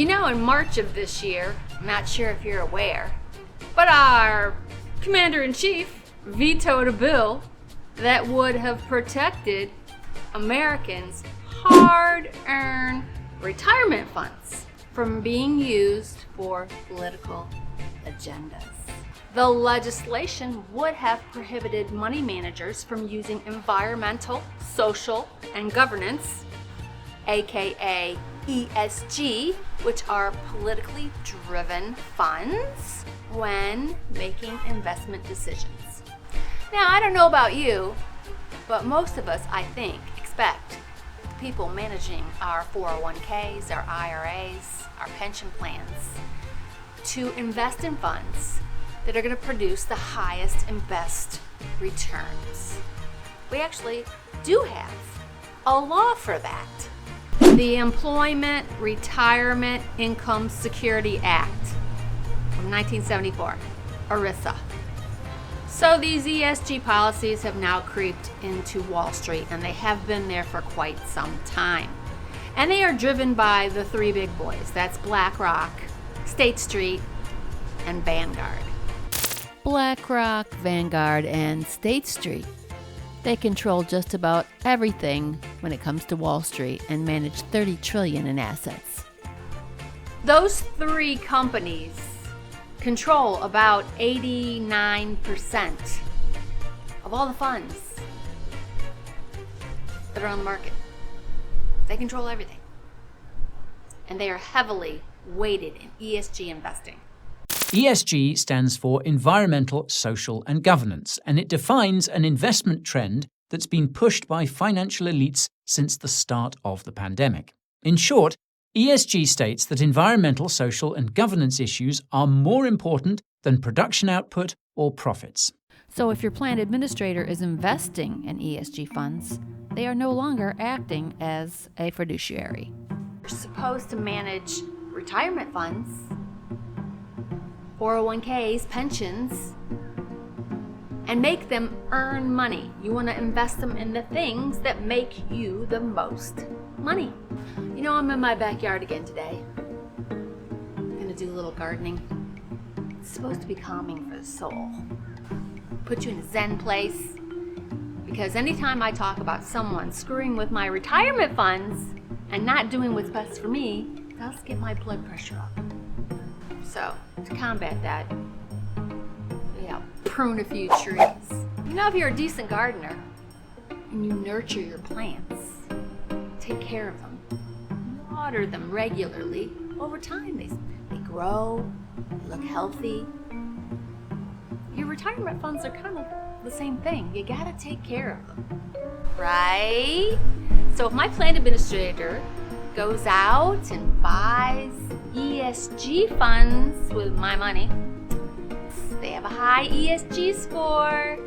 You know, in March of this year, I'm not sure if you're aware, but our Commander-in-Chief vetoed a bill that would have protected Americans' hard-earned retirement funds from being used for political agendas. The legislation would have prohibited money managers from using environmental, social, and governance, aka ESG, which are politically driven funds, when making investment decisions. Now, I don't know about you, but most of us, I think, expect the people managing our 401ks, our IRAs, our pension plans to invest in funds that are going to produce the highest and best returns. We actually do have a law for that. The Employment Retirement Income Security Act from 1974, ERISA. So these ESG policies have now creeped into Wall Street, and they have been there for quite some time. And they are driven by the three big boys. That's BlackRock, State Street, and Vanguard. BlackRock, Vanguard, and State Street. They control just about everything when it comes to Wall Street and manage $30 trillion in assets. Those three companies control about 89% of all the funds that are on the market. They control everything. And they are heavily weighted in ESG investing. ESG stands for Environmental, Social and Governance, and it defines an investment trend that's been pushed by financial elites since the start of the pandemic. In short, ESG states that environmental, social and governance issues are more important than production output or profits. So if your plan administrator is investing in ESG funds, they are no longer acting as a fiduciary. You're supposed to manage retirement funds, 401ks, pensions, and make them earn money. You want to invest them in the things that make you the most money. You know, I'm in my backyard again today. I'm gonna do a little gardening. It's supposed to be calming for the soul. Put you in a zen place. Because anytime I talk about someone screwing with my retirement funds and not doing what's best for me, it does get my blood pressure up. So, to combat that, prune a few trees. You know, if you're a decent gardener and you nurture your plants, take care of them, water them regularly, over time they grow, they look healthy. Your retirement funds are kind of the same thing. You gotta take care of them, right? So if my plan administrator goes out and buys ESG funds with my money, they have a high ESG score,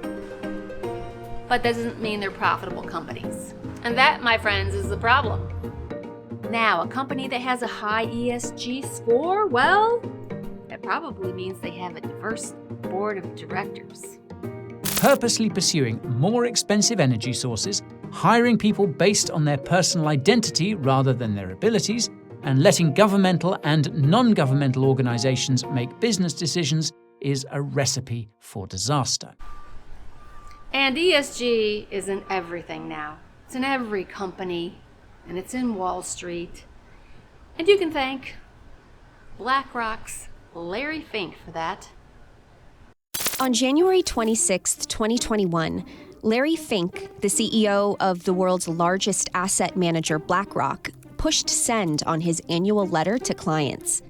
but doesn't mean they're profitable companies. And that, my friends, is the problem. Now, a company that has a high ESG score, well, that probably means they have a diverse board of directors. Purposely pursuing more expensive energy sources, hiring people based on their personal identity rather than their abilities, and letting governmental and non-governmental organizations make business decisions is a recipe for disaster. And ESG is in everything now. It's in every company, and it's in Wall Street. And you can thank BlackRock's Larry Fink for that. On January 26, 2021, Larry Fink, the CEO of the world's largest asset manager, BlackRock, pushed send on his annual letter to clients.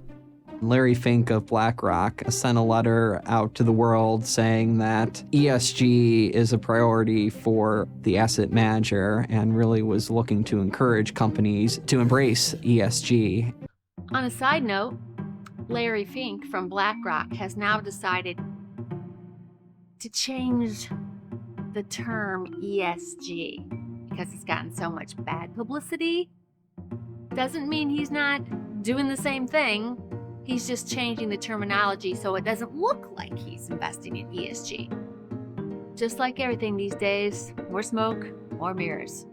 Larry Fink of BlackRock sent a letter out to the world saying that ESG is a priority for the asset manager and really was looking to encourage companies to embrace ESG. On a side note, Larry Fink from BlackRock has now decided to change the term ESG because it's gotten so much bad publicity. Doesn't mean he's not doing the same thing. He's just changing the terminology so it doesn't look like he's investing in ESG. Just like everything these days, more smoke, more mirrors.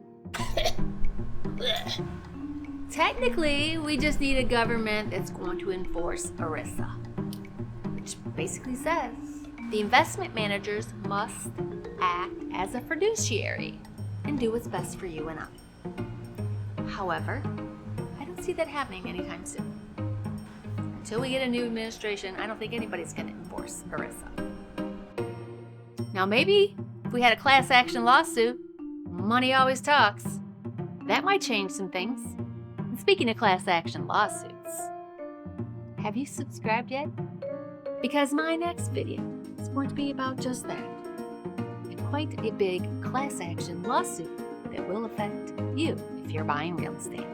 technically, we just need a government that's going to enforce ERISA, which basically says the investment managers must act as a fiduciary and do what's best for you and I. However, I don't see that happening anytime soon. Until we get a new administration, I don't think anybody's going to enforce ERISA. Now, maybe if we had a class action lawsuit, money always talks, that might change some things. And speaking of class action lawsuits, have you subscribed yet? Because my next video is going to be about just that. And quite a big class action lawsuit that will affect you if you're buying real estate.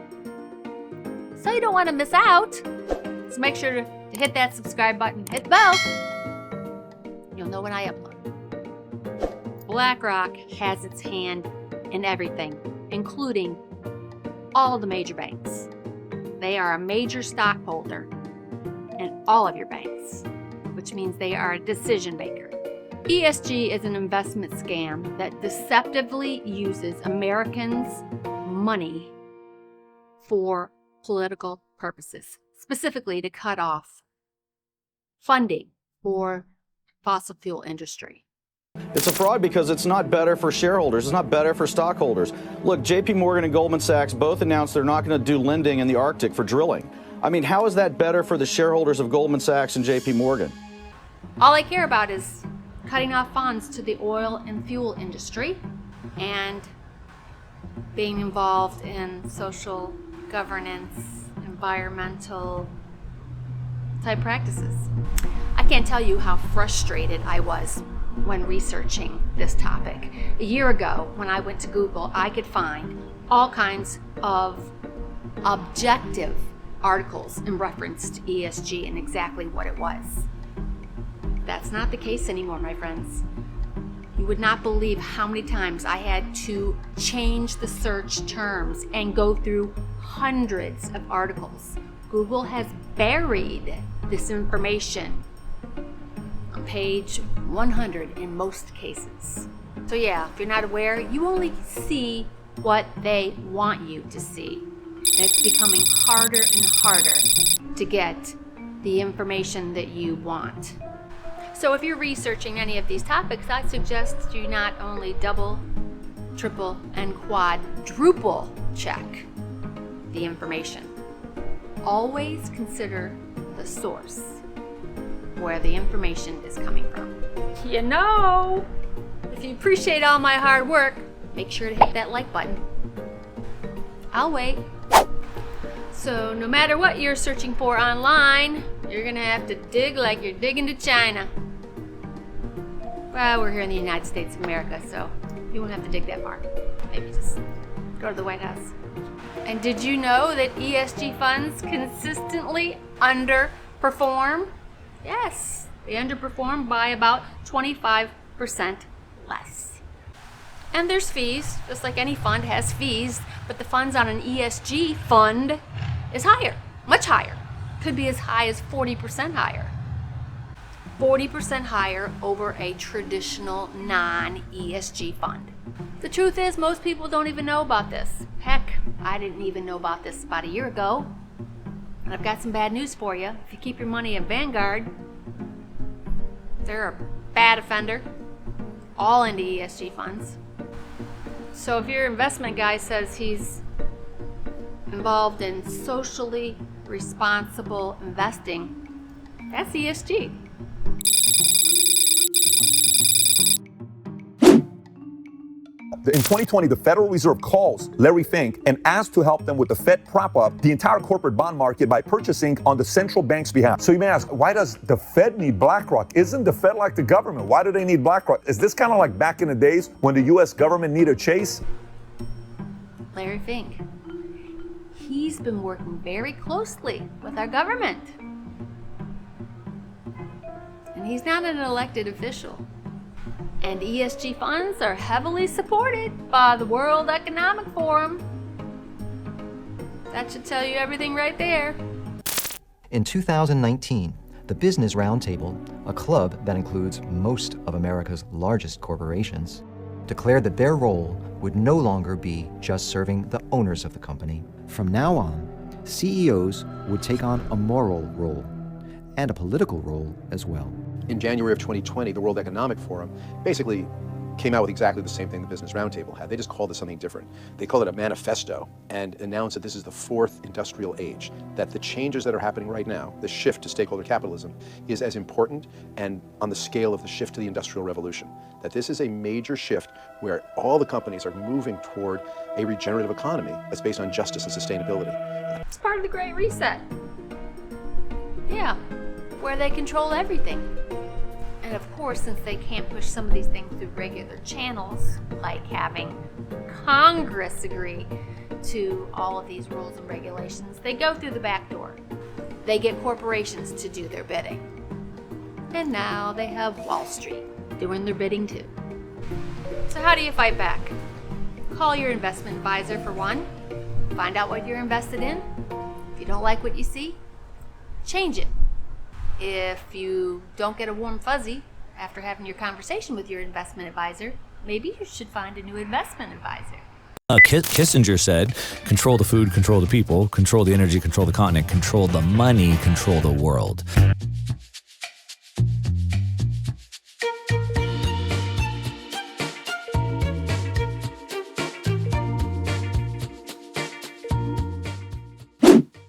So you don't want to miss out. So make sure to hit that subscribe button, hit the bell. You'll know when I upload. BlackRock has its hand in everything, including all the major banks. They are a major stockholder in all of your banks, which means they are a decision maker. ESG is an investment scam that deceptively uses Americans' money for political purposes, specifically to cut off funding for fossil fuel industry. It's a fraud because it's not better for shareholders. It's not better for stockholders. Look, JP Morgan and Goldman Sachs both announced they're not going to do lending in the Arctic for drilling. I mean, how is that better for the shareholders of Goldman Sachs and JP Morgan? All I care about is cutting off funds to the oil and fuel industry and being involved in social governance, environmental type practices. I can't tell you how frustrated I was when researching this topic. A year ago, when I went to Google, I could find all kinds of objective articles in reference to ESG and exactly what it was. That's not the case anymore, my friends. You would not believe how many times I had to change the search terms and go through hundreds of articles. Google has buried this information on page 100 in most cases. So yeah, if you're not aware, you only see what they want you to see. And it's becoming harder and harder to get the information that you want. So if you're researching any of these topics, I suggest you not only double, triple, and quadruple check the information. Always consider the source where the information is coming from. You know, if you appreciate all my hard work, make sure to hit that like button. I'll wait. So no matter what you're searching for online, you're gonna have to dig like you're digging to China. Well, we're here in the United States of America, so you won't have to dig that far. Maybe just go to the White House. And did you know that ESG funds consistently underperform? Yes, they underperform by about 25% less. And there's fees, just like any fund has fees, but the funds on an ESG fund is higher, much higher. Could be as high as 40% higher. 40% higher over a traditional non-ESG fund. The truth is, most people don't even know about this. Heck, I didn't even know about this about a year ago. And I've got some bad news for you. If you keep your money at Vanguard, they're a bad offender, all into ESG funds. So if your investment guy says he's involved in socially responsible investing, that's ESG. In 2020, the Federal Reserve calls Larry Fink and asks to help them with the Fed prop up the entire corporate bond market by purchasing on the central bank's behalf. So you may ask, why does the Fed need BlackRock? Isn't the Fed like the government? Why do they need BlackRock? Is this kind of like back in the days when the U.S. government needed Chase? Larry Fink. He's been working very closely with our government. And he's not an elected official. And ESG funds are heavily supported by the World Economic Forum. That should tell you everything right there. In 2019, the Business Roundtable, a club that includes most of America's largest corporations, declared that their role would no longer be just serving the owners of the company, From now on, CEOs would take on a moral role and a political role as well. In January of 2020, the World Economic Forum basically came out with exactly the same thing the Business Roundtable had. They just called it something different. They called it a manifesto and announced that this is the fourth industrial age, that the changes that are happening right now, the shift to stakeholder capitalism, is as important and on the scale of the shift to the Industrial Revolution. That this is a major shift where all the companies are moving toward a regenerative economy that's based on justice and sustainability. It's part of the Great Reset. Yeah, where they control everything. And of course, since they can't push some of these things through regular channels, like having Congress agree to all of these rules and regulations, they go through the back door. They get corporations to do their bidding. And now they have Wall Street doing their bidding too. So how do you fight back? Call your investment advisor for one. Find out what you're invested in. If you don't like what you see, change it. If you don't get a warm fuzzy after having your conversation with your investment advisor, maybe you should find a new investment advisor. Kissinger said, control the food, control the people, control the energy, control the continent, control the money, control the world.